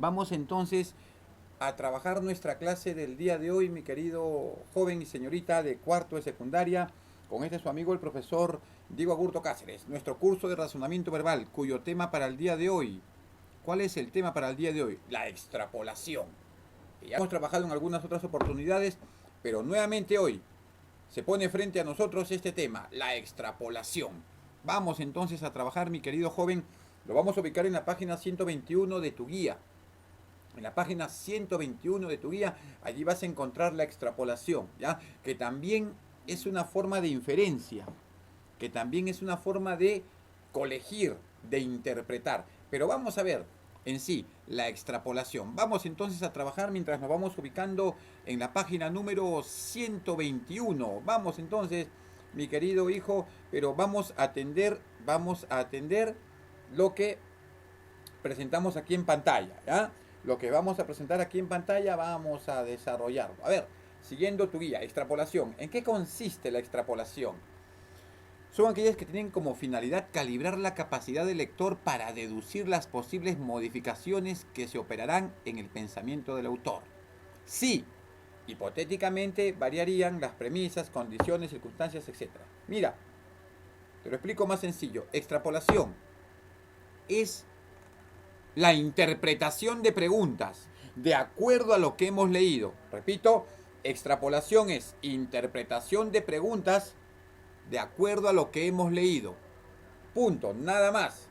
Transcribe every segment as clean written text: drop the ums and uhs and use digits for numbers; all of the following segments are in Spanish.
Vamos entonces a trabajar nuestra clase del día de hoy, mi querido joven y señorita de cuarto de secundaria, con su amigo el profesor Diego Agurto Cáceres. Nuestro curso de razonamiento verbal, cuyo tema para el día de hoy, ¿cuál es el tema para el día de hoy? La extrapolación. Ya hemos trabajado en algunas otras oportunidades, pero nuevamente hoy se pone frente a nosotros este tema, la extrapolación. Vamos entonces a trabajar, mi querido joven. Lo vamos a ubicar en la página 121 de tu guía. En la página 121 de tu guía, allí vas a encontrar la extrapolación, ¿ya? Que también es una forma de inferencia, que también es una forma de colegir, de interpretar. Pero vamos a ver en sí la extrapolación. Vamos entonces a trabajar mientras nos vamos ubicando en la página número 121. Vamos entonces, mi querido hijo, pero vamos a atender lo que presentamos aquí en pantalla, ¿ya? Lo que vamos a presentar aquí en pantalla vamos a desarrollarlo. A ver, siguiendo tu guía, extrapolación. ¿En qué consiste la extrapolación? Son aquellas que tienen como finalidad calibrar la capacidad del lector para deducir las posibles modificaciones que se operarán en el pensamiento del autor. Sí, hipotéticamente variarían las premisas, condiciones, circunstancias, etc. Mira, te lo explico más sencillo. Extrapolación es la interpretación de preguntas de acuerdo a lo que hemos leído. Repito, extrapolación es interpretación de preguntas de acuerdo a lo que hemos leído. Punto, nada más.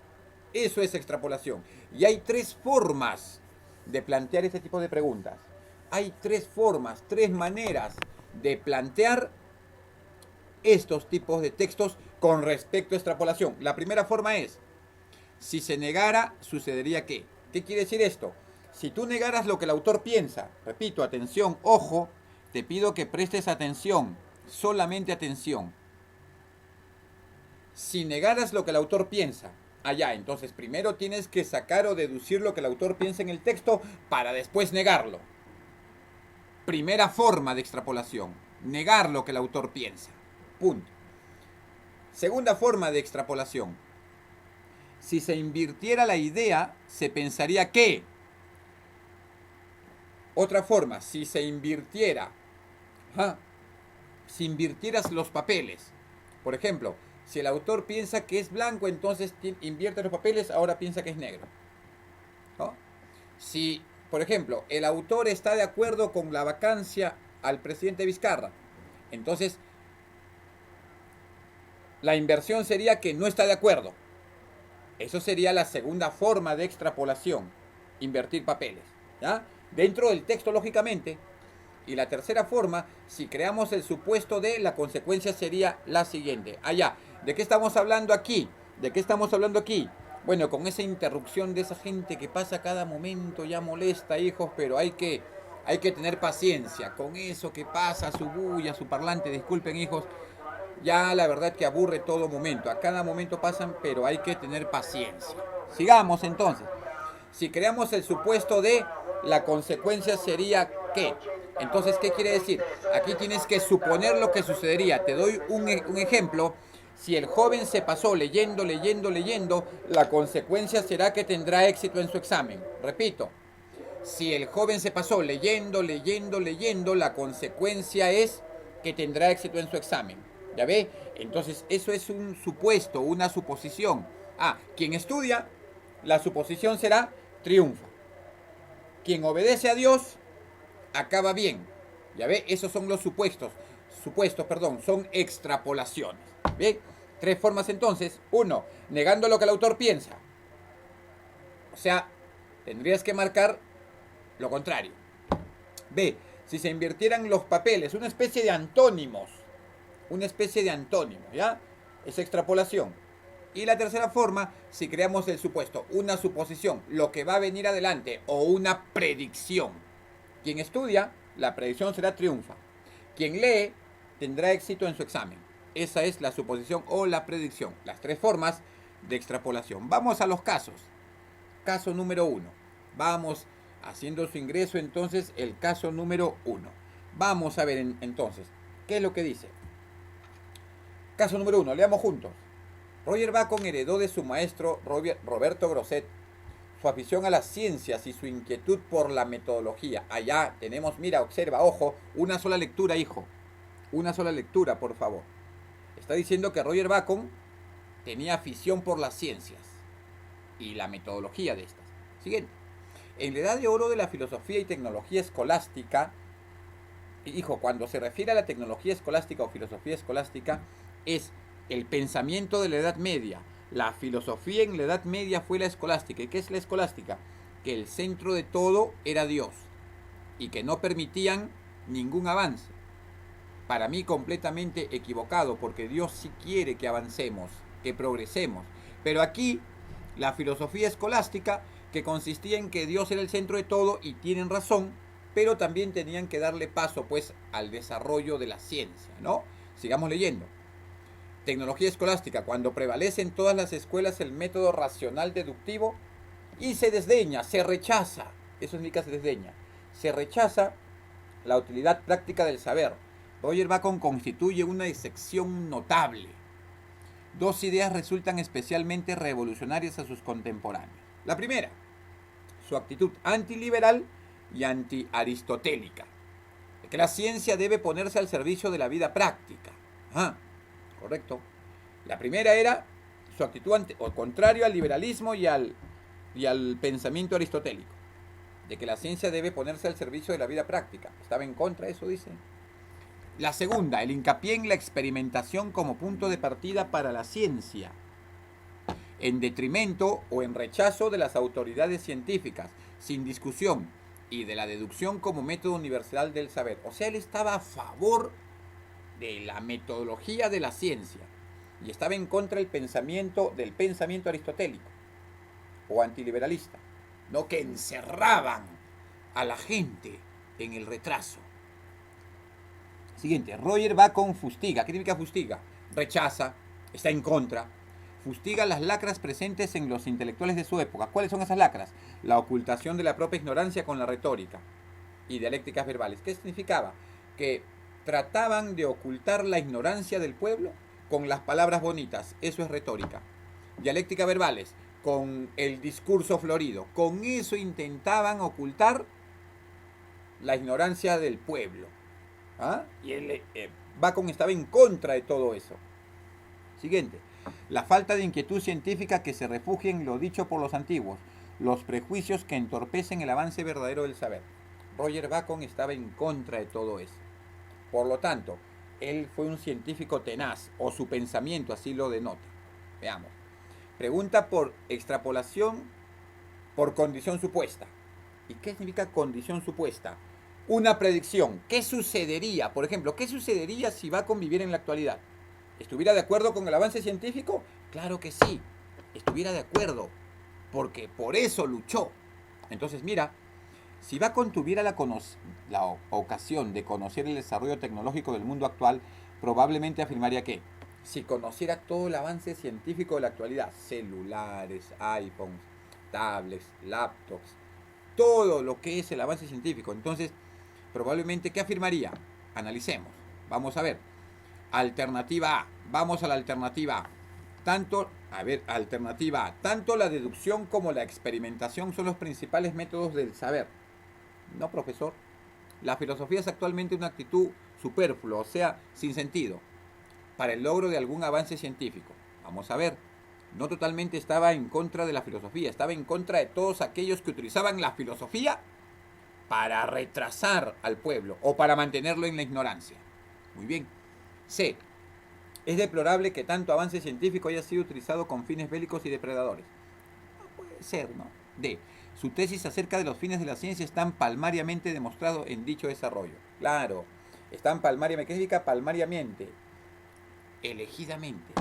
Eso es extrapolación. Y hay tres formas de plantear este tipo de preguntas. Hay tres formas, tres maneras de plantear estos tipos de textos con respecto a extrapolación. La primera forma es: si se negara, sucedería qué. ¿Qué quiere decir esto? Si tú negaras lo que el autor piensa, repito, atención, ojo, te pido que prestes atención, solamente atención. Si negaras lo que el autor piensa, allá, entonces primero tienes que sacar o deducir lo que el autor piensa en el texto para después negarlo. Primera forma de extrapolación, negar lo que el autor piensa. Punto. Segunda forma de extrapolación: si se invirtiera la idea, se pensaría que. Otra forma, si se invirtiera, si invirtieras los papeles. Por ejemplo, si el autor piensa que es blanco, entonces invierte los papeles, ahora piensa que es negro. ¿No? Si, por ejemplo, el autor está de acuerdo con la vacancia al presidente Vizcarra, entonces la inversión sería que no está de acuerdo. Eso sería la segunda forma de extrapolación, invertir papeles, ¿ya? Dentro del texto, lógicamente. Y la tercera forma, si creamos el supuesto de, la consecuencia sería la siguiente. Allá, ¿de qué estamos hablando aquí? ¿De qué estamos hablando aquí? Bueno, con esa interrupción de esa gente que pasa a cada momento, ya molesta, hijos, pero hay que tener paciencia con eso que pasa, su bulla, su parlante, disculpen, hijos. Ya la verdad que aburre todo momento. A cada momento pasan, pero hay que tener paciencia. Sigamos entonces. Si creamos el supuesto de, la consecuencia sería que. Entonces, ¿qué quiere decir? Aquí tienes que suponer lo que sucedería. Te doy un ejemplo. Si el joven se pasó leyendo, la consecuencia será que tendrá éxito en su examen. Repito, si el joven se pasó leyendo, la consecuencia es que tendrá éxito en su examen. ¿Ya ve? Entonces, eso es un supuesto, una suposición. Quien estudia, la suposición será triunfa. Quien obedece a Dios, acaba bien. ¿Ya ve? Esos son los supuestos. Son extrapolaciones. ¿Ve? Tres formas entonces. Uno, negando lo que el autor piensa. O sea, tendrías que marcar lo contrario. B, si se invirtieran los papeles, una especie de antónimos. ¿Ya? Es extrapolación. Y la tercera forma, si creamos el supuesto, una suposición, lo que va a venir adelante, o una predicción. Quien estudia, la predicción será triunfa. Quien lee, tendrá éxito en su examen. Esa es la suposición o la predicción. Las tres formas de extrapolación. Vamos a los casos. Caso número 1. Vamos haciendo su ingreso entonces el caso número 1. Vamos a ver entonces, ¿qué es lo que dice? Caso número 1, leamos juntos. Roger Bacon heredó de su maestro Roberto Grosset su afición a las ciencias y su inquietud por la metodología. Allá tenemos, mira, observa, ojo, una sola lectura, hijo. Una sola lectura, por favor. Está diciendo que Roger Bacon tenía afición por las ciencias y la metodología de estas. Siguiente. En la edad de oro de la filosofía y tecnología escolástica, hijo, cuando se refiere a la tecnología escolástica o filosofía escolástica, es el pensamiento de la Edad Media. La filosofía en la Edad Media fue la escolástica. ¿Y qué es la escolástica? Que el centro de todo era Dios y que no permitían ningún avance. Para mí completamente equivocado, porque Dios sí quiere que avancemos, que progresemos. Pero aquí la filosofía escolástica, que consistía en que Dios era el centro de todo, y tienen razón, pero también tenían que darle paso pues al desarrollo de la ciencia, ¿no? Sigamos leyendo. Tecnología escolástica, cuando prevalece en todas las escuelas el método racional deductivo y se desdeña, se rechaza, eso significa se desdeña, se rechaza la utilidad práctica del saber. Roger Bacon constituye una excepción notable. Dos ideas resultan especialmente revolucionarias a sus contemporáneos. La primera, su actitud antiliberal y antiaristotélica, de que la ciencia debe ponerse al servicio de la vida práctica. Correcto. La primera era su actitud contrario al liberalismo y al pensamiento aristotélico, de que la ciencia debe ponerse al servicio de la vida práctica. Estaba en contra de eso, dice. La segunda, el hincapié en la experimentación como punto de partida para la ciencia, en detrimento o en rechazo de las autoridades científicas, sin discusión, y de la deducción como método universal del saber. O sea, él estaba a favor de la metodología de la ciencia y estaba en contra del pensamiento aristotélico o antiliberalista, no, que encerraban a la gente en el retraso. Siguiente, Roger Bacon fustiga. ¿Qué significa fustiga? Rechaza, está en contra. Fustiga las lacras presentes en los intelectuales de su época. ¿Cuáles son esas lacras? La ocultación de la propia ignorancia con la retórica y dialécticas verbales. ¿Qué significaba? Que trataban de ocultar la ignorancia del pueblo con las palabras bonitas. Eso es retórica. Dialécticas verbales, con el discurso florido. Con eso intentaban ocultar la ignorancia del pueblo. Y Bacon estaba en contra de todo eso. Siguiente. La falta de inquietud científica que se refugia en lo dicho por los antiguos. Los prejuicios que entorpecen el avance verdadero del saber. Roger Bacon estaba en contra de todo eso. Por lo tanto, él fue un científico tenaz, o su pensamiento así lo denota. Veamos. Pregunta por extrapolación por condición supuesta. ¿Y qué significa condición supuesta? Una predicción. ¿Qué sucedería? Por ejemplo, ¿qué sucedería si Bacon viviera en la actualidad? ¿Estuviera de acuerdo con el avance científico? Claro que sí, estuviera de acuerdo, porque por eso luchó. Entonces, mira, si Bacon tuviera la ocasión de conocer el desarrollo tecnológico del mundo actual, probablemente afirmaría que si conociera todo el avance científico de la actualidad, celulares, iPhones, tablets, laptops, todo lo que es el avance científico, entonces probablemente, ¿qué afirmaría? Analicemos, vamos a ver. Alternativa A, vamos a la alternativa A. Alternativa A, tanto la deducción como la experimentación son los principales métodos del saber. No, profesor. La filosofía es actualmente una actitud superflua, o sea, sin sentido, para el logro de algún avance científico. Vamos a ver. No totalmente estaba en contra de la filosofía, estaba en contra de todos aquellos que utilizaban la filosofía para retrasar al pueblo o para mantenerlo en la ignorancia. Muy bien. C. Es deplorable que tanto avance científico haya sido utilizado con fines bélicos y depredadores. No puede ser, ¿no? D. Su tesis acerca de los fines de la ciencia están palmariamente demostrados en dicho desarrollo. Claro, están palmariamente. ¿Qué significa palmariamente? Elegidamente,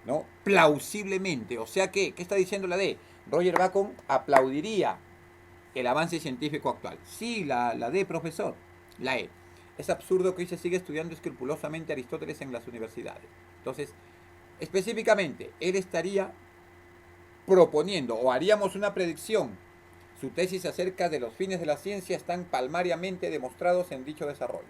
¿no? Plausiblemente. O sea que, ¿qué está diciendo la D? Roger Bacon aplaudiría el avance científico actual. Sí, la D, profesor. La E. Es absurdo que hoy se siga estudiando escrupulosamente Aristóteles en las universidades. Entonces, específicamente, él estaría proponiendo, o haríamos una predicción, su tesis acerca de los fines de la ciencia están palmariamente demostrados en dicho desarrollo.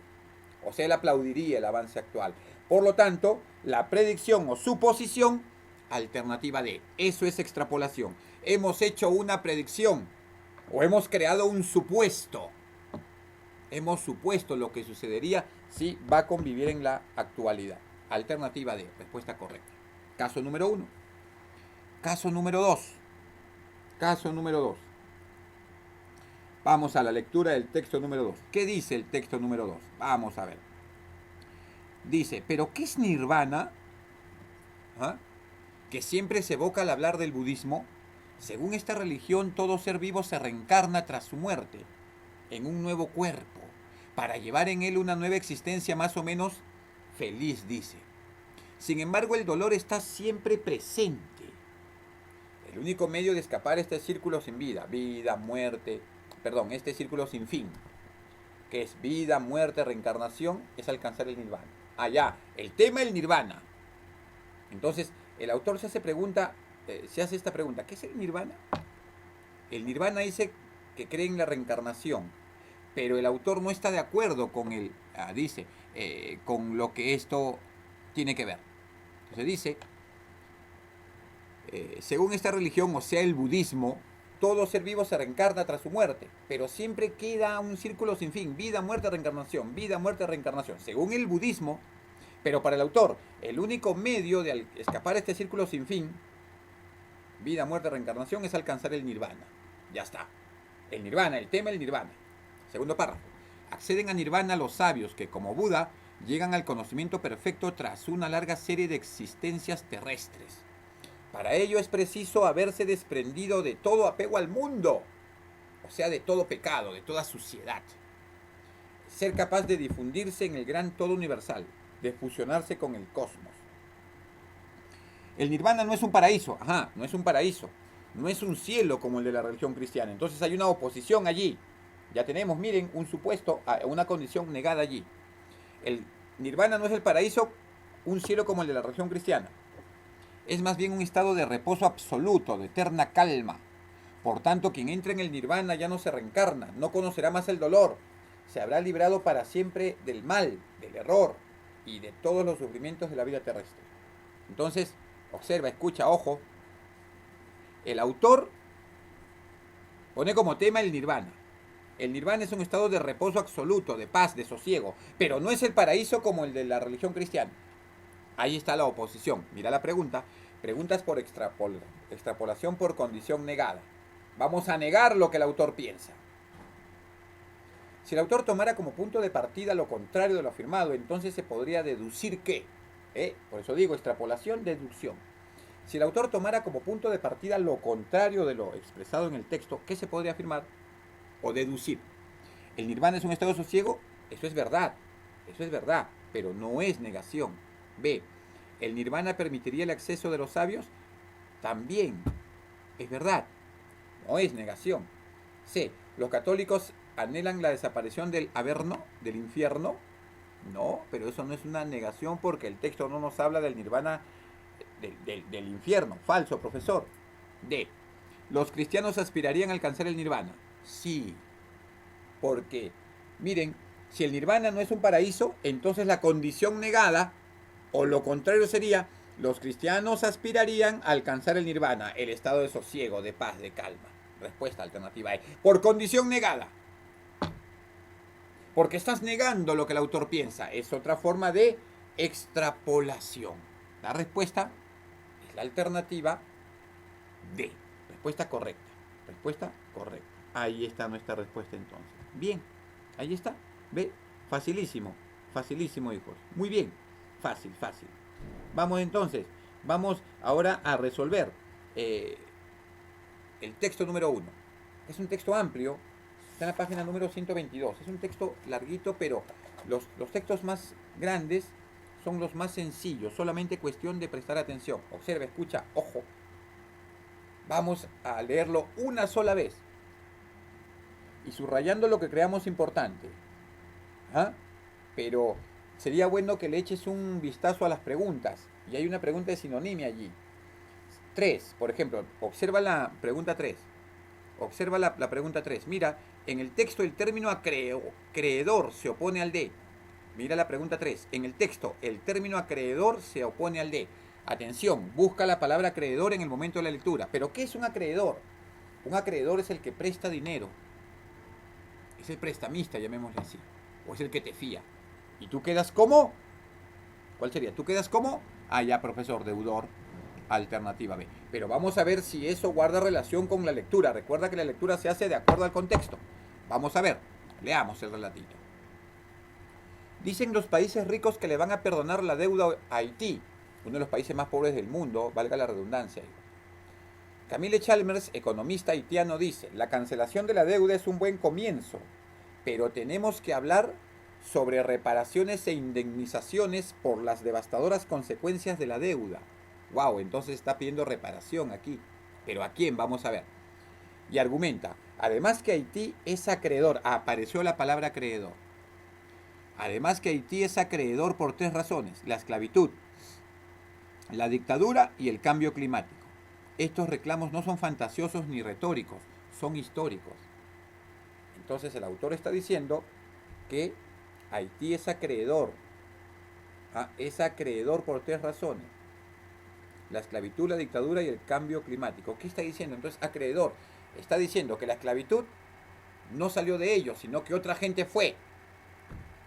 O sea, él aplaudiría el avance actual. Por lo tanto, la predicción o suposición, alternativa D. Eso es extrapolación. hemos hecho una predicción o hemos creado un supuesto. Hemos supuesto lo que sucedería si va a convivir en la actualidad. Alternativa D, respuesta correcta. Caso número 1. Caso número 2. Caso número 2. Vamos a la lectura del texto número 2. ¿Qué dice el texto número 2? Vamos a ver. Dice, ¿pero qué es nirvana? ¿Ah? Que siempre se evoca al hablar del budismo. Según esta religión, todo ser vivo se reencarna tras su muerte en un nuevo cuerpo, para llevar en él una nueva existencia más o menos feliz, dice. Sin embargo, el dolor está siempre presente. El único medio de escapar este círculo sin vida, este círculo sin fin, que es vida, muerte, reencarnación, es alcanzar el nirvana. Allá, el tema del nirvana. Entonces, el autor se hace esta pregunta, ¿qué es el nirvana? El nirvana dice que cree en la reencarnación, pero el autor no está de acuerdo con con lo que esto tiene que ver. Entonces dice, según esta religión, o sea el budismo, todo ser vivo se reencarna tras su muerte, pero siempre queda un círculo sin fin, vida, muerte, reencarnación, vida, muerte, reencarnación, según el budismo. Pero para el autor, el único medio de escapar a este círculo sin fin, vida, muerte, reencarnación, es alcanzar el nirvana. Ya está. El nirvana, el tema del nirvana. Segundo párrafo. Acceden a nirvana los sabios que, como Buda, llegan al conocimiento perfecto tras una larga serie de existencias terrestres. Para ello es preciso haberse desprendido de todo apego al mundo, o sea, de todo pecado, de toda suciedad. Ser capaz de difundirse en el gran todo universal, de fusionarse con el cosmos. El nirvana no es un paraíso, no es un paraíso, no es un cielo como el de la religión cristiana. Entonces hay una oposición allí. Ya tenemos, miren, un supuesto, una condición negada allí. El nirvana no es el paraíso, un cielo como el de la religión cristiana. Es más bien un estado de reposo absoluto, de eterna calma. Por tanto, quien entra en el nirvana ya no se reencarna, no conocerá más el dolor, se habrá librado para siempre del mal, del error y de todos los sufrimientos de la vida terrestre. Entonces, observa, escucha, ojo. El autor pone como tema el nirvana. El nirvana es un estado de reposo absoluto, de paz, de sosiego, pero no es el paraíso como el de la religión cristiana. Ahí está la oposición. Mira la pregunta. Preguntas por extrapolación por condición negada. Vamos a negar lo que el autor piensa. Si el autor tomara como punto de partida lo contrario de lo afirmado, entonces se podría deducir que, por eso digo extrapolación, deducción. Si el autor tomara como punto de partida lo contrario de lo expresado en el texto, ¿qué se podría afirmar o deducir? El nirvana es un estado de sosiego, eso es verdad, pero no es negación. B, el nirvana permitiría el acceso de los sabios, también es verdad, no es negación. C, los católicos anhelan la desaparición del averno, del infierno. No, pero eso no es una negación porque el texto no nos habla del nirvana, del infierno. Falso, profesor. D, los cristianos aspirarían a alcanzar el nirvana. Sí, porque, miren, si el nirvana no es un paraíso, entonces la condición negada, o lo contrario sería, los cristianos aspirarían a alcanzar el nirvana, el estado de sosiego, de paz, de calma. Respuesta alternativa E. Por condición negada. Porque estás negando lo que el autor piensa. Es otra forma de extrapolación. La respuesta es la alternativa D. Respuesta correcta. Respuesta correcta. Ahí está nuestra respuesta entonces. Bien, ahí está. ¿Ve? Facilísimo. Facilísimo, hijos. Muy bien. Fácil, fácil. Vamos entonces. Vamos ahora a resolver el texto número 1. Es un texto amplio. Está en la página número 122. Es un texto larguito, pero los textos más grandes son los más sencillos. Solamente cuestión de prestar atención. Observa, escucha, ojo. Vamos a leerlo una sola vez. Y subrayando lo que creamos importante. Pero sería bueno que le eches un vistazo a las preguntas. Y hay una pregunta de sinonimia allí. 3, por ejemplo. Observa la pregunta 3. Observa la pregunta 3. Mira, en el texto el término acreedor se opone al de. Mira la pregunta 3. En el texto el término acreedor se opone al de. Atención, busca la palabra acreedor en el momento de la lectura. ¿Pero qué es un acreedor? Un acreedor es el que presta dinero. Es el prestamista, llamémosle así. O es el que te fía. ¿Y tú quedas como? ¿Cuál sería? ¿Tú quedas como? Ah, ya, profesor, deudor. Alternativa B. Pero vamos a ver si eso guarda relación con la lectura. Recuerda que la lectura se hace de acuerdo al contexto. Vamos a ver. Leamos el relatito. Dicen los países ricos que le van a perdonar la deuda a Haití, uno de los países más pobres del mundo, valga la redundancia. Camille Chalmers, economista haitiano, dice: la cancelación de la deuda es un buen comienzo, pero tenemos que hablar sobre reparaciones e indemnizaciones por las devastadoras consecuencias de la deuda. Wow, entonces está pidiendo reparación aquí. ¿Pero a quién? Vamos a ver. Y argumenta, además que Haití es acreedor, apareció la palabra acreedor. Además que Haití es acreedor por 3 razones: la esclavitud, la dictadura y el cambio climático. Estos reclamos no son fantasiosos ni retóricos, son históricos. Entonces el autor está diciendo que Haití es acreedor. Es acreedor por 3 razones: la esclavitud, la dictadura y el cambio climático. ¿Qué está diciendo? Entonces, acreedor está diciendo que la esclavitud no salió de ellos, sino que otra gente fue.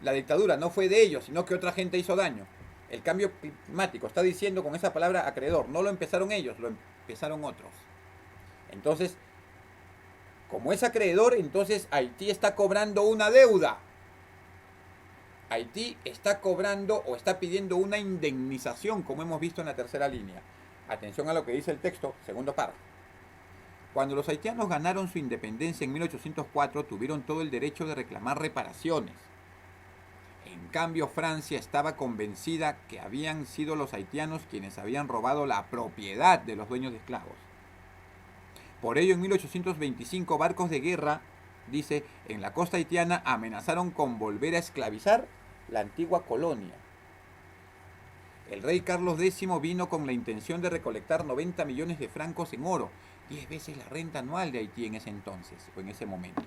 La dictadura no fue de ellos, sino que otra gente hizo daño. El cambio climático está diciendo con esa palabra acreedor, no lo empezaron ellos, lo empezaron otros. Entonces, como es acreedor, entonces Haití está cobrando una deuda. Haití está cobrando o está pidiendo una indemnización, como hemos visto en la tercera línea. Atención a lo que dice el texto, segundo párrafo. Cuando los haitianos ganaron su independencia en 1804, tuvieron todo el derecho de reclamar reparaciones. En cambio, Francia estaba convencida que habían sido los haitianos quienes habían robado la propiedad de los dueños de esclavos. Por ello, en 1825, barcos de guerra, dice, en la costa haitiana amenazaron con volver a esclavizar la antigua colonia. El rey Carlos X vino con la intención de recolectar 90 millones de francos en oro, 10 veces la renta anual de Haití en ese entonces, o en ese momento.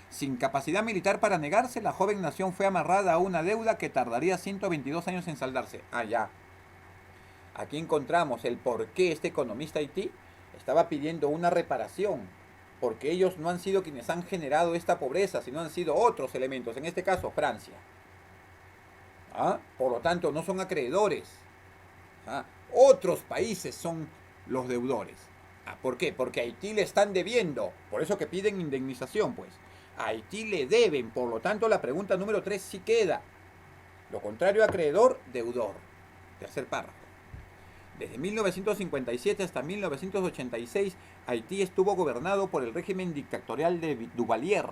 Sin capacidad militar para negarse, la joven nación fue amarrada a una deuda que tardaría 122 años en saldarse. Ya. Aquí encontramos el por qué este economista Haití estaba pidiendo una reparación, porque ellos no han sido quienes han generado esta pobreza, sino han sido otros elementos, en este caso Francia. Por lo tanto, no son acreedores. Otros países son los deudores. ¿Por qué? Porque a Haití le están debiendo, por eso que piden indemnización, pues. A Haití le deben, por lo tanto la pregunta número 3 sí queda. Lo contrario a acreedor, deudor. Tercer párrafo. Desde 1957 hasta 1986, Haití estuvo gobernado por el régimen dictatorial de Duvalier.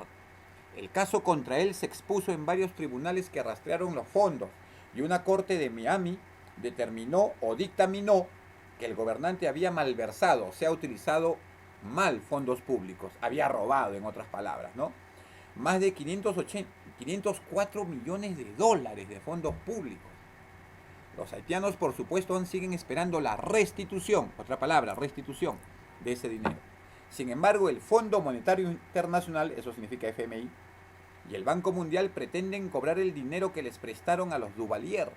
El caso contra él se expuso en varios tribunales que rastrearon los fondos, y una corte de Miami determinó o dictaminó que el gobernante había malversado, o sea, utilizado mal fondos públicos, había robado, en otras palabras, ¿no? Más de 504 millones de dólares de fondos públicos. Los haitianos, por supuesto, aún siguen esperando la restitución, otra palabra, restitución, de ese dinero. Sin embargo, el Fondo Monetario Internacional, eso significa FMI, y el Banco Mundial pretenden cobrar el dinero que les prestaron a los Duvalier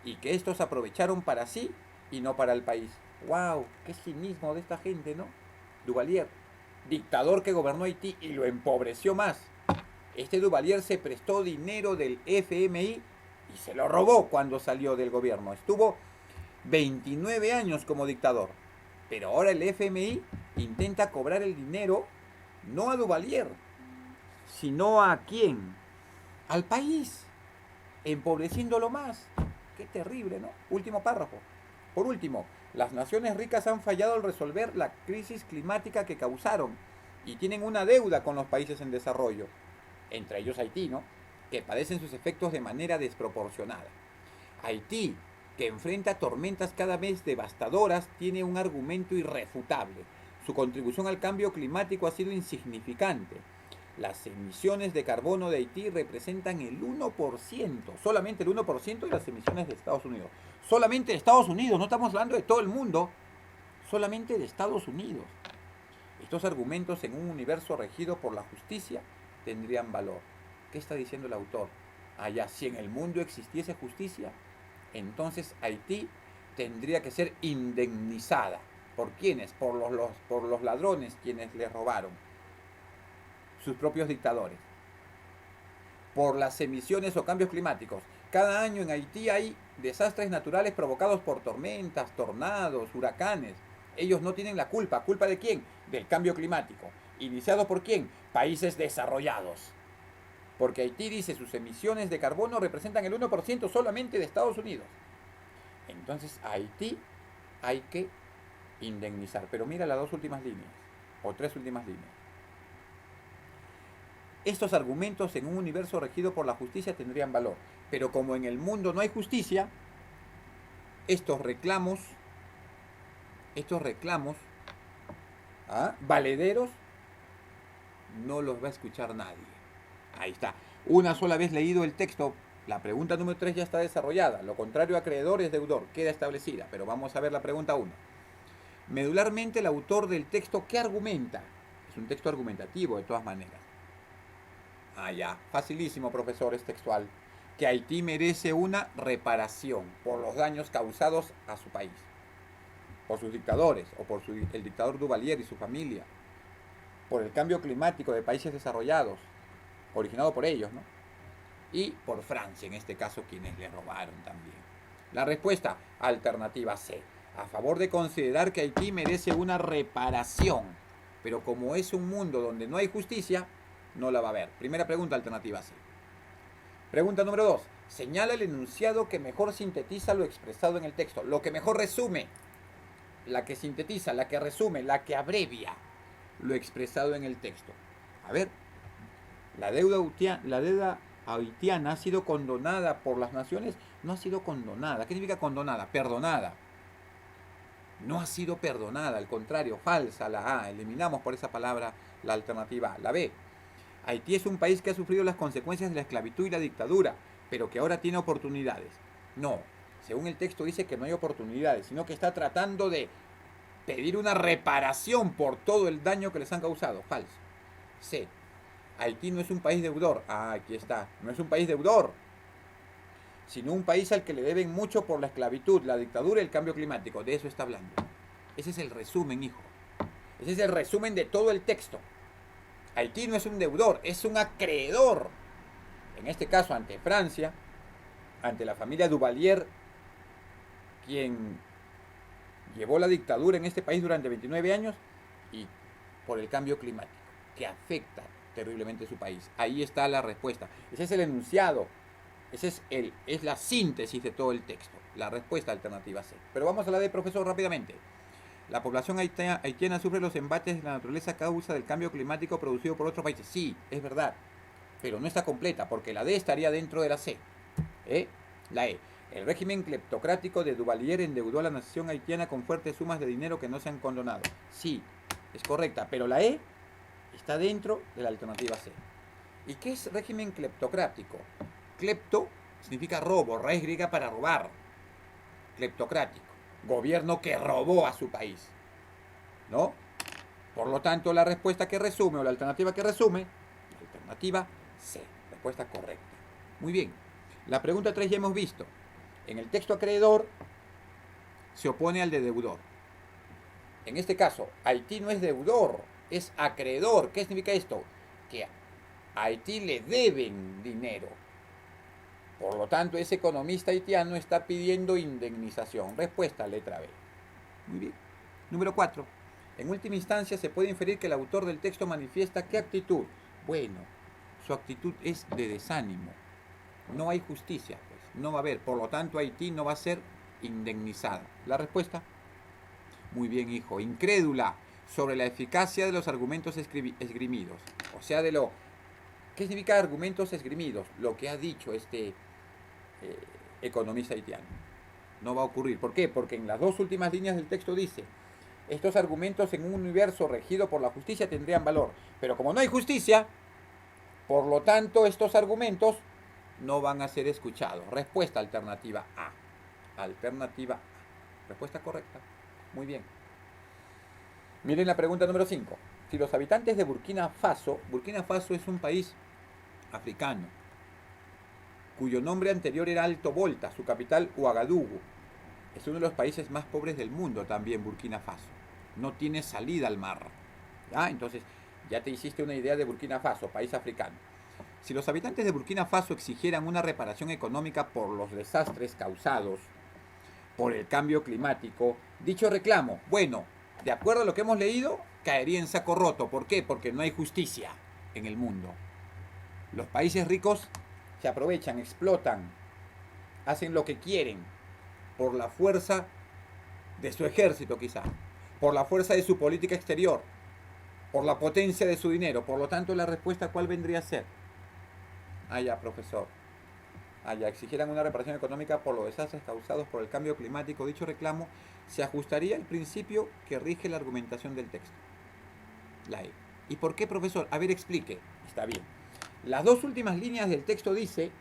y que estos aprovecharon para sí y no para el país. ¡Wow! ¡Qué cinismo de esta gente!, ¿no? Duvalier, dictador que gobernó Haití y lo empobreció más. Este Duvalier se prestó dinero del FMI y se lo robó cuando salió del gobierno. Estuvo 29 años como dictador. Pero ahora el FMI intenta cobrar el dinero no a Duvalier, sino a ¿quién? Al país, empobreciéndolo más. Qué terrible, ¿no? Último párrafo. Por último, las naciones ricas han fallado al resolver la crisis climática que causaron y tienen una deuda con los países en desarrollo, entre ellos Haití, ¿no?, que padecen sus efectos de manera desproporcionada. Haití, que enfrenta tormentas cada vez devastadoras, tiene un argumento irrefutable. Su contribución al cambio climático ha sido insignificante. Las emisiones de carbono de Haití representan el 1%, solamente el 1% de las emisiones de Estados Unidos. Solamente de Estados Unidos, no estamos hablando de todo el mundo, solamente de Estados Unidos. Estos argumentos en un universo regido por la justicia tendrían valor. ¿Qué está diciendo el autor? Si en el mundo existiese justicia, entonces Haití tendría que ser indemnizada. ¿Por quiénes? Por los ladrones quienes le robaron, sus propios dictadores. Por las emisiones o cambios climáticos. Cada año en Haití hay desastres naturales provocados por tormentas, tornados, huracanes. Ellos no tienen la culpa. ¿Culpa de quién? Del cambio climático. ¿Iniciado por quién? Países desarrollados. Porque Haití dice sus emisiones de carbono representan el 1% solamente de Estados Unidos. Entonces a Haití hay que indemnizar. Pero mira las dos últimas líneas, o tres últimas líneas. Estos argumentos en un universo regido por la justicia tendrían valor. Pero como en el mundo no hay justicia, estos reclamos valederos no los va a escuchar nadie. Ahí está. Una sola vez leído el texto, la pregunta número 3 ya está desarrollada. Lo contrario a acreedor es deudor, queda establecida. Pero vamos a ver la pregunta 1. Medularmente el autor del texto, ¿qué argumenta? Es un texto argumentativo de todas maneras. Ya, facilísimo, profesor, es textual. Que Haití merece una reparación por los daños causados a su país. Por sus dictadores, o por el dictador Duvalier y su familia. Por el cambio climático de países desarrollados, originado por ellos, ¿no? Y por Francia, en este caso, quienes le robaron también. La respuesta, alternativa C. A favor de considerar que Haití merece una reparación. Pero como es un mundo donde no hay justicia, no la va a haber. Primera pregunta, alternativa C. Pregunta número 2. Señala el enunciado que mejor sintetiza lo expresado en el texto. Lo que mejor resume. La que sintetiza, la que resume, la que abrevia lo expresado en el texto. A ver. La deuda haitiana ha sido condonada por las naciones. No ha sido condonada. ¿Qué significa condonada? Perdonada. No ha sido perdonada, al contrario, falsa la A. Eliminamos por esa palabra la alternativa A. La B. Haití es un país que ha sufrido las consecuencias de la esclavitud y la dictadura, pero que ahora tiene oportunidades. No, según el texto dice que no hay oportunidades, sino que está tratando de pedir una reparación por todo el daño que les han causado. Falso. C. Haití no es un país deudor. Aquí está. No es un país deudor, sino un país al que le deben mucho por la esclavitud, la dictadura y el cambio climático. De eso está hablando. Ese es el resumen, hijo. Ese es el resumen de todo el texto. Haití no es un deudor, es un acreedor. En este caso ante Francia, ante la familia Duvalier, quien llevó la dictadura en este país durante 29 años, y por el cambio climático, que afecta terriblemente a su país. Ahí está la respuesta. Ese es el enunciado. Esa es la síntesis de todo el texto. La respuesta alternativa C. Pero vamos a la de profesor rápidamente. La población haitiana sufre los embates de la naturaleza a causa del cambio climático producido por otros países. Sí, es verdad. Pero no está completa, porque la D estaría dentro de la C. La E. El régimen cleptocrático de Duvalier endeudó a la nación haitiana con fuertes sumas de dinero que no se han condonado. Sí, es correcta, pero la E está dentro de la alternativa C. ¿Y qué es régimen cleptocrático? Clepto significa robo, raíz griega para robar. Cleptocrático. Gobierno que robó a su país. ¿No? Por lo tanto, la respuesta que resume, o la alternativa que resume, la alternativa C. Respuesta correcta. Muy bien. La pregunta 3 ya hemos visto. En el texto acreedor se opone al de deudor. En este caso, Haití no es deudor, es acreedor. ¿Qué significa esto? Que a Haití le deben dinero. Por lo tanto, ese economista haitiano está pidiendo indemnización. Respuesta, letra B. Muy bien. Número 4. En última instancia, se puede inferir que el autor del texto manifiesta ¿qué actitud? Bueno, su actitud es de desánimo. No hay justicia, pues. No va a haber. Por lo tanto, Haití no va a ser indemnizada. ¿La respuesta? Muy bien, hijo. Incrédula sobre la eficacia de los argumentos esgrimidos. O sea, ¿qué significa argumentos esgrimidos? Lo que ha dicho este economista haitiano. No va a ocurrir. ¿Por qué? Porque en las dos últimas líneas del texto dice: estos argumentos en un universo regido por la justicia tendrían valor. Pero como no hay justicia, por lo tanto estos argumentos no van a ser escuchados. Respuesta alternativa A. Alternativa A. Respuesta correcta. Muy bien. Miren la pregunta número 5. Si los habitantes de Burkina Faso es un país africano, cuyo nombre anterior era Alto Volta, su capital Ouagadougou, Es uno de los países más pobres del mundo también, Burkina Faso. No tiene salida al mar. ¿Ya? Entonces, ya te hiciste una idea de Burkina Faso, país africano. Si los habitantes de Burkina Faso exigieran una reparación económica por los desastres causados por el cambio climático, dicho reclamo, bueno, de acuerdo a lo que hemos leído, caería en saco roto. ¿Por qué? Porque no hay justicia en el mundo. Los países ricos se aprovechan, explotan, hacen lo que quieren por la fuerza de su ejército quizá, por la fuerza de su política exterior, por la potencia de su dinero. Por lo tanto, la respuesta, ¿cuál vendría a ser? Ya, profesor. Ya, exigieran una reparación económica por los desastres causados por el cambio climático. Dicho reclamo se ajustaría al principio que rige la argumentación del texto. La E. ¿Y por qué, profesor? A ver, explique. Está bien. Las dos últimas líneas del texto dice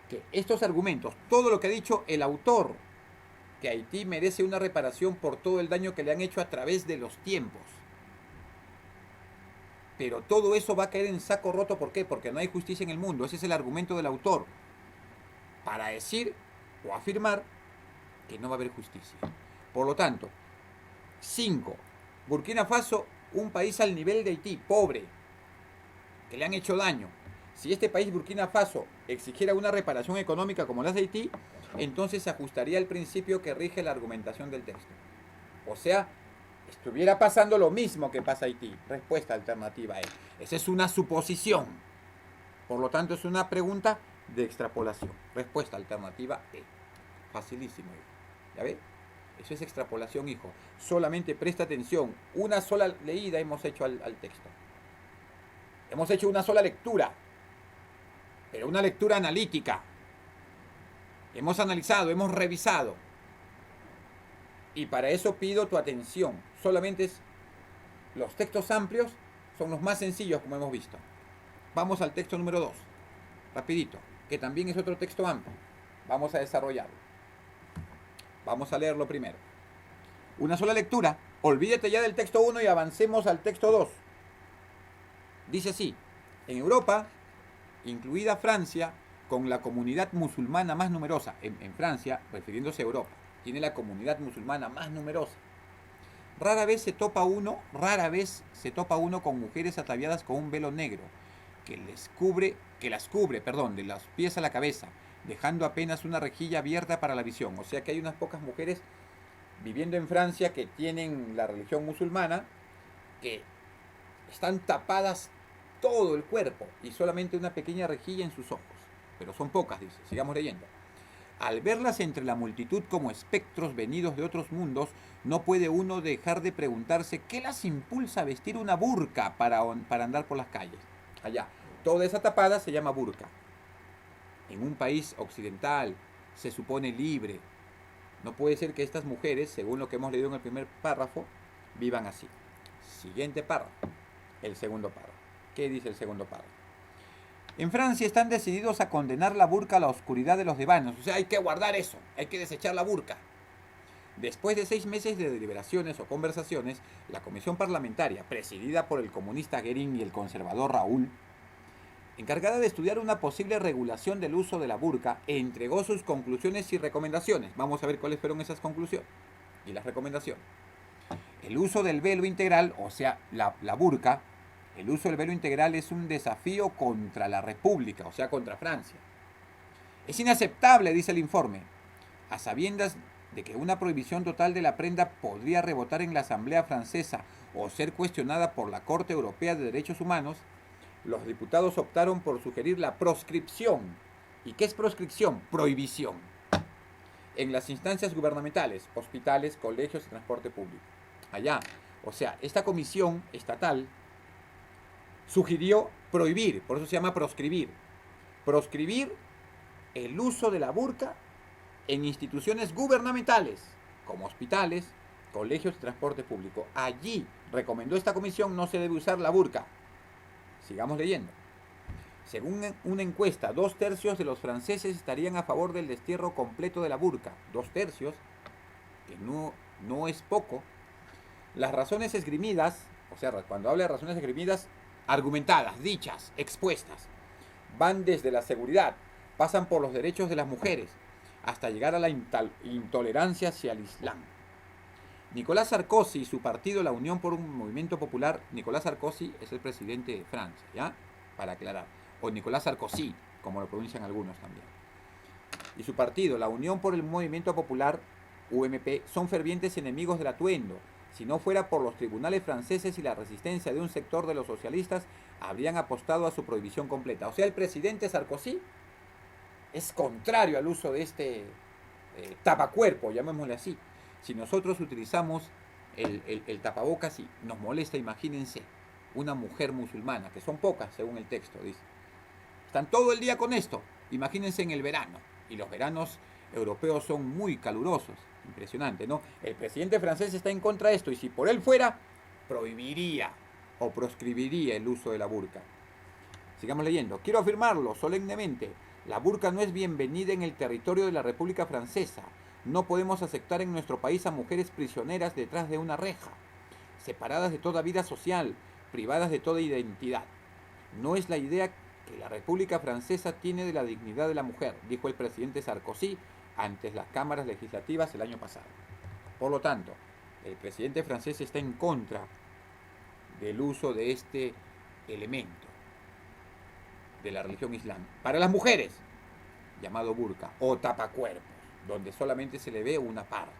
que estos argumentos, todo lo que ha dicho el autor, que Haití merece una reparación por todo el daño que le han hecho a través de los tiempos. Pero todo eso va a caer en saco roto. ¿Por qué? Porque no hay justicia en el mundo. Ese es el argumento del autor, para decir o afirmar que no va a haber justicia. Por lo tanto, 5. Burkina Faso, un país al nivel de Haití, pobre, que le han hecho daño. Si este país, Burkina Faso, exigiera una reparación económica como la de Haití, entonces se ajustaría al principio que rige la argumentación del texto. O sea, estuviera pasando lo mismo que pasa Haití. Respuesta alternativa E. Esa es una suposición. Por lo tanto, es una pregunta de extrapolación. Respuesta alternativa E. Facilísimo, hijo. ¿Ya ve? Eso es extrapolación, hijo. Solamente presta atención. Una sola leída hemos hecho al texto. Hemos hecho una sola lectura, pero una lectura analítica. Hemos analizado, hemos revisado. Y para eso pido tu atención. Solamente los textos amplios son los más sencillos, como hemos visto. Vamos al texto número 2. Rapidito, que también es otro texto amplio. Vamos a desarrollarlo. Vamos a leerlo primero. Una sola lectura. Olvídate ya del texto 1 y avancemos al texto 2. Dice así: en Europa, incluida Francia, con la comunidad musulmana más numerosa, en Francia, refiriéndose a Europa, tiene la comunidad musulmana más numerosa. Rara vez se topa uno con mujeres ataviadas con un velo negro que las cubre, de los pies a la cabeza, dejando apenas una rejilla abierta para la visión. O sea que hay unas pocas mujeres viviendo en Francia que tienen la religión musulmana, que están tapadas todo el cuerpo y solamente una pequeña rejilla en sus ojos. Pero son pocas, dice. Sigamos leyendo. Al verlas entre la multitud como espectros venidos de otros mundos, no puede uno dejar de preguntarse qué las impulsa a vestir una burka para andar por las calles. Allá, toda esa tapada se llama burka. En un país occidental, se supone libre. No puede ser que estas mujeres, según lo que hemos leído en el primer párrafo, vivan así. Siguiente párrafo. El segundo párrafo. ¿Qué dice el segundo párrafo? En Francia están decididos a condenar la burka a la oscuridad de los devanes. O sea, hay que guardar eso, hay que desechar la burka. Después de 6 meses de deliberaciones o conversaciones, la comisión parlamentaria, presidida por el comunista Guérin y el conservador Raúl, encargada de estudiar una posible regulación del uso de la burka, entregó sus conclusiones y recomendaciones. Vamos a ver cuáles fueron esas conclusiones y las recomendaciones. El uso del velo integral, o sea, la burka, el uso del velo integral es un desafío contra la República, o sea, contra Francia. Es inaceptable, dice el informe, a sabiendas de que una prohibición total de la prenda podría rebotar en la Asamblea Francesa o ser cuestionada por la Corte Europea de Derechos Humanos, los diputados optaron por sugerir la proscripción. ¿Y qué es proscripción? Prohibición. En las instancias gubernamentales, hospitales, colegios y transporte público. Allá. O sea, esta comisión estatal sugirió prohibir, por eso se llama proscribir. Proscribir el uso de la burka en instituciones gubernamentales, como hospitales, colegios y transporte público. Allí, recomendó esta comisión, no se debe usar la burka. Sigamos leyendo. Según una encuesta, 2/3 de los franceses estarían a favor del destierro completo de la burka. 2/3, que no es poco. Las razones esgrimidas, o sea, cuando habla de razones esgrimidas, argumentadas, dichas, expuestas, van desde la seguridad, pasan por los derechos de las mujeres, hasta llegar a la intolerancia hacia el Islam. Nicolás Sarkozy y su partido, la Unión por un Movimiento Popular, Nicolás Sarkozy es el presidente de Francia, ¿ya? Para aclarar. O Nicolás Sarkozy, como lo pronuncian algunos también. Y su partido, la Unión por el Movimiento Popular, UMP, son fervientes enemigos del atuendo. Si no fuera por los tribunales franceses y la resistencia de un sector de los socialistas, habrían apostado a su prohibición completa. O sea, el presidente Sarkozy es contrario al uso de este tapacuerpo, llamémosle así. Si nosotros utilizamos el tapabocas y nos molesta, imagínense, una mujer musulmana, que son pocas según el texto, dice. Están todo el día con esto. Imagínense en el verano. Y los veranos europeos son muy calurosos. Impresionante, ¿no? El presidente francés está en contra de esto y si por él fuera, prohibiría o proscribiría el uso de la burka. Sigamos leyendo. Quiero afirmarlo solemnemente. La burka no es bienvenida en el territorio de la República Francesa. No podemos aceptar en nuestro país a mujeres prisioneras detrás de una reja, separadas de toda vida social, privadas de toda identidad. No es la idea que la República Francesa tiene de la dignidad de la mujer, dijo el presidente Sarkozy ante las cámaras legislativas el año pasado. Por lo tanto, el presidente francés está en contra del uso de este elemento de la religión islámica para las mujeres, llamado burka o tapacuerpos, donde solamente se le ve una parte,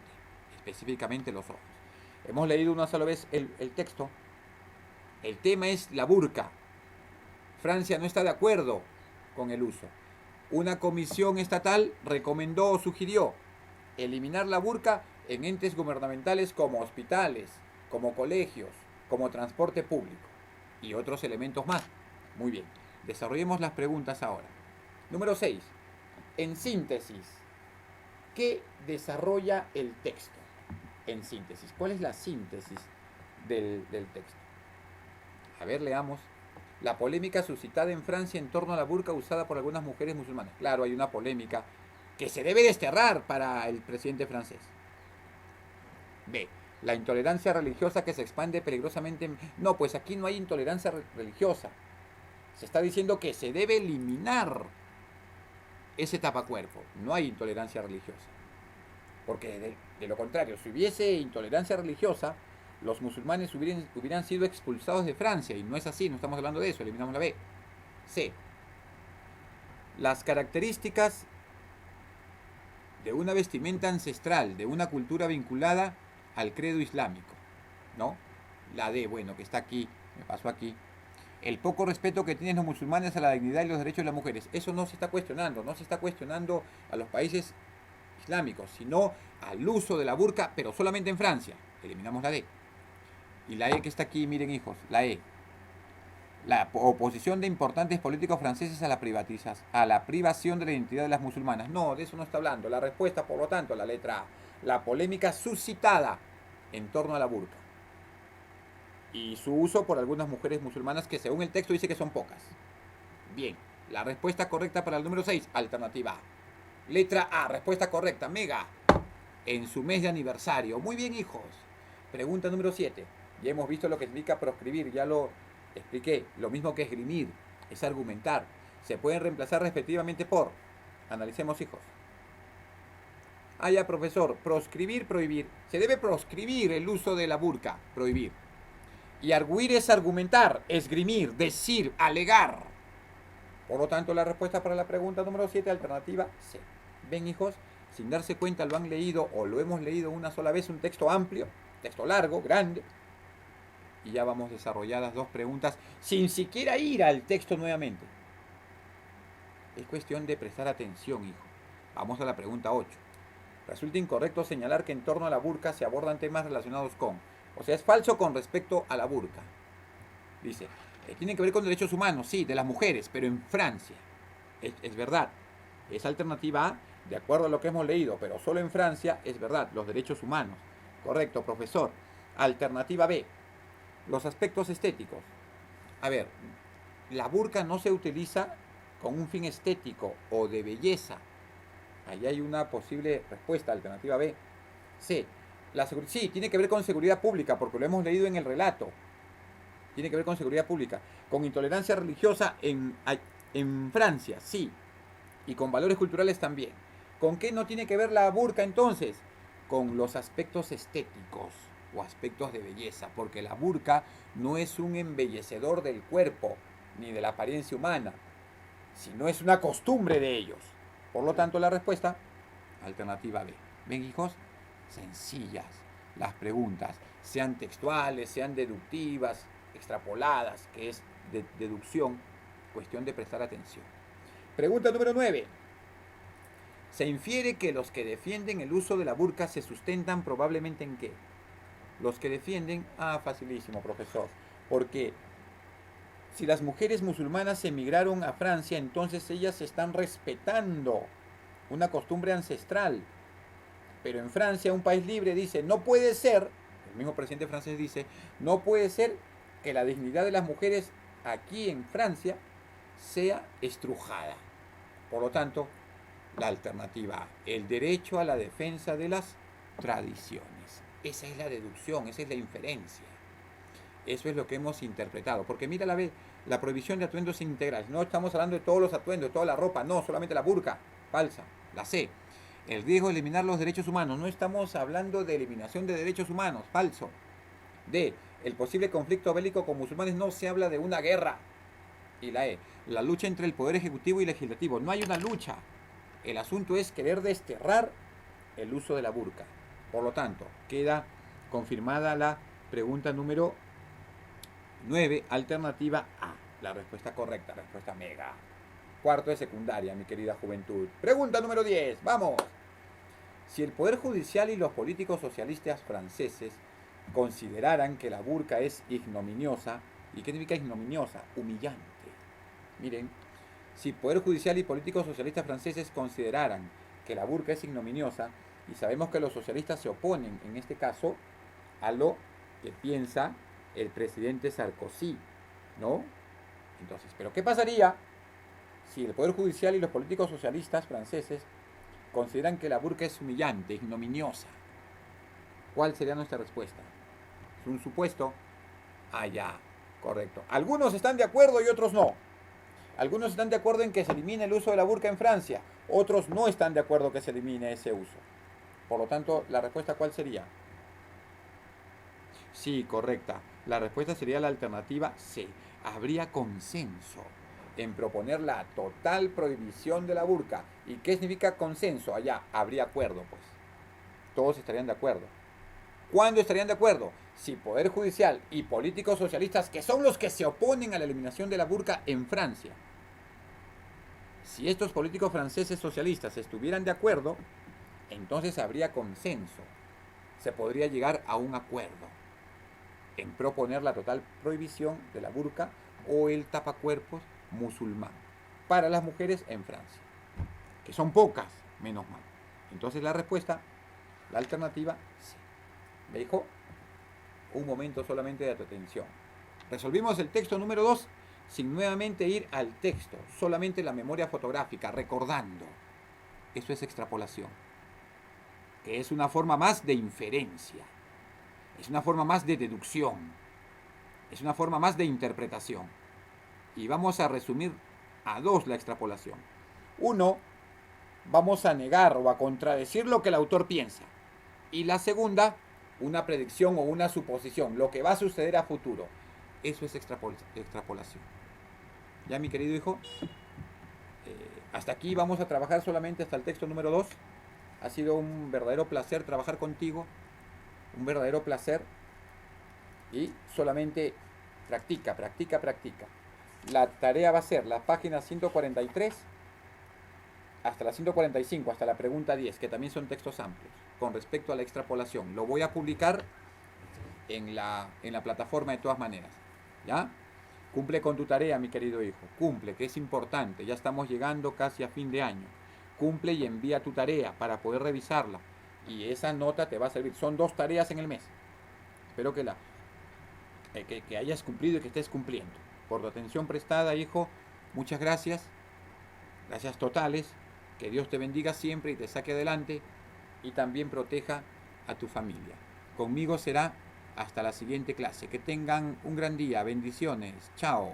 específicamente los ojos. Hemos leído una sola vez el texto. El tema es la burka. Francia no está de acuerdo con el uso. Una comisión estatal recomendó o sugirió eliminar la burka en entes gubernamentales como hospitales, como colegios, como transporte público y otros elementos más. Muy bien, desarrollemos las preguntas ahora. Número 6. En síntesis, ¿qué desarrolla el texto? En síntesis, ¿cuál es la síntesis del texto? A ver, leamos. La polémica suscitada en Francia en torno a la burka usada por algunas mujeres musulmanas. Claro, hay una polémica que se debe desterrar para el presidente francés. B. La intolerancia religiosa que se expande peligrosamente. No, pues aquí no hay intolerancia religiosa. Se está diciendo que se debe eliminar ese tapacuerpo. No hay intolerancia religiosa. Porque de lo contrario, si hubiese intolerancia religiosa, los musulmanes hubieran sido expulsados de Francia, y no es así, no estamos hablando de eso, eliminamos la B. C. Las características de una vestimenta ancestral, de una cultura vinculada al credo islámico, ¿no? La D, bueno, que está aquí, me pasó aquí. El poco respeto que tienen los musulmanes a la dignidad y los derechos de las mujeres. Eso no se está cuestionando, no se está cuestionando a los países islámicos, sino al uso de la burka, pero solamente en Francia. Eliminamos la D. Y la E que está aquí, miren hijos, la E. La oposición de importantes políticos franceses a la privación de la identidad de las musulmanas. No, de eso no está hablando. La respuesta, por lo tanto, la letra A. La polémica suscitada en torno a la burka y su uso por algunas mujeres musulmanas que según el texto dice que son pocas. Bien, la respuesta correcta para el número 6, alternativa A. Letra A, respuesta correcta, Mega, en su mes de aniversario. Muy bien, hijos. Pregunta número 7. Ya hemos visto lo que significa proscribir, ya lo expliqué. Lo mismo que esgrimir, es argumentar. Se pueden reemplazar respectivamente por. Analicemos, hijos. Ah, ya, profesor. Proscribir, prohibir. Se debe proscribir el uso de la burka, prohibir. Y arguir es argumentar, esgrimir, decir, alegar. Por lo tanto, la respuesta para la pregunta número 7, alternativa C. Ven, hijos, sin darse cuenta lo han leído o lo hemos leído una sola vez, un texto amplio, texto largo, grande. Y ya vamos desarrolladas dos preguntas sin siquiera ir al texto nuevamente. Es cuestión de prestar atención, hijo. Vamos a la pregunta 8. Resulta incorrecto señalar que en torno a la burka se abordan temas relacionados con. O sea, es falso con respecto a la burka. Dice, tiene que ver con derechos humanos, sí, de las mujeres, pero en Francia. Es verdad. Es alternativa A, de acuerdo a lo que hemos leído, pero solo en Francia es verdad, los derechos humanos. Correcto, profesor. Alternativa B, los aspectos estéticos. A ver, la burka no se utiliza con un fin estético o de belleza. Ahí hay una posible respuesta, alternativa B. C, sí, tiene que ver con seguridad pública, porque lo hemos leído en el relato. Tiene que ver con seguridad pública. Con intolerancia religiosa en Francia, sí. Y con valores culturales también. ¿Con qué no tiene que ver la burka entonces? Con los aspectos estéticos o aspectos de belleza, porque la burka no es un embellecedor del cuerpo ni de la apariencia humana, sino es una costumbre de ellos. Por lo tanto, la respuesta, alternativa B. ¿Ven, hijos? Sencillas las preguntas, sean textuales, sean deductivas, extrapoladas, que es deducción, cuestión de prestar atención. Pregunta número 9. Se infiere que los que defienden el uso de la burka se sustentan probablemente en qué. Los que defienden, facilísimo, profesor, porque si las mujeres musulmanas emigraron a Francia, entonces ellas están respetando una costumbre ancestral. Pero en Francia, un país libre, dice, no puede ser, el mismo presidente francés dice, no puede ser que la dignidad de las mujeres aquí en Francia sea estrujada. Por lo tanto, la alternativa, el derecho a la defensa de las tradiciones. Esa es la deducción, esa es la inferencia. Eso es lo que hemos interpretado. Porque mira la prohibición de atuendos integrales. No estamos hablando de todos los atuendos, de toda la ropa, no, solamente la burka, falsa, la C. El riesgo de eliminar los derechos humanos. No estamos hablando de eliminación de derechos humanos, falso. D. El posible conflicto bélico con musulmanes. No se habla de una guerra. Y la E. La lucha entre el poder ejecutivo y legislativo. No hay una lucha. El asunto es querer desterrar el uso de la burka. Por lo tanto, queda confirmada la pregunta número 9, alternativa A. La respuesta correcta, respuesta mega. Cuarto de secundaria, mi querida juventud. Pregunta número 10, vamos. Si el Poder Judicial y los políticos socialistas franceses consideraran que la burka es ignominiosa, ¿y qué significa ignominiosa? Humillante. Miren, si el Poder Judicial y políticos socialistas franceses consideraran que la burka es ignominiosa, y sabemos que los socialistas se oponen, en este caso, a lo que piensa el presidente Sarkozy, ¿no? Entonces, ¿pero qué pasaría si el Poder Judicial y los políticos socialistas franceses consideran que la burka es humillante, ignominiosa? ¿Cuál sería nuestra respuesta? Es un supuesto. Ya, correcto. Algunos están de acuerdo y otros no. Algunos están de acuerdo en que se elimine el uso de la burka en Francia. Otros no están de acuerdo que se elimine ese uso. Por lo tanto, ¿la respuesta cuál sería? Sí, correcta. La respuesta sería la alternativa C. Habría consenso en proponer la total prohibición de la burka. ¿Y qué significa consenso? Allá habría acuerdo, pues. Todos estarían de acuerdo. ¿Cuándo estarían de acuerdo? Si Poder Judicial y políticos socialistas, que son los que se oponen a la eliminación de la burka en Francia, si estos políticos franceses socialistas estuvieran de acuerdo, entonces habría consenso. Se podría llegar a un acuerdo en proponer la total prohibición de la burka o el tapacuerpos musulmán para las mujeres en Francia, que son pocas, menos mal. Entonces la respuesta, la alternativa, sí. Me dijo, un momento solamente de tu atención. Resolvimos el texto número 2 sin nuevamente ir al texto, solamente la memoria fotográfica, recordando. Eso es extrapolación, que es una forma más de inferencia, es una forma más de deducción, es una forma más de interpretación. Y vamos a resumir a dos la extrapolación. Uno, vamos a negar o a contradecir lo que el autor piensa. Y la segunda, una predicción o una suposición, lo que va a suceder a futuro. Eso es extrapolación. ¿Ya, mi querido hijo? Hasta aquí vamos a trabajar solamente hasta el texto número 2. Ha sido un verdadero placer trabajar contigo. Un verdadero placer. Y solamente practica. La tarea va a ser la página 143 hasta la 145, hasta la pregunta 10, que también son textos amplios, con respecto a la extrapolación. Lo voy a publicar en la plataforma de todas maneras. ¿Ya? Cumple con tu tarea, mi querido hijo. Cumple, que es importante. Ya estamos llegando casi a fin de año. Cumple y envía tu tarea para poder revisarla. Y esa nota te va a servir. Son 2 tareas en el mes. Espero que hayas cumplido y que estés cumpliendo. Por tu atención prestada, hijo, muchas gracias. Gracias totales. Que Dios te bendiga siempre y te saque adelante. Y también proteja a tu familia. Conmigo será hasta la siguiente clase. Que tengan un gran día. Bendiciones. Chao.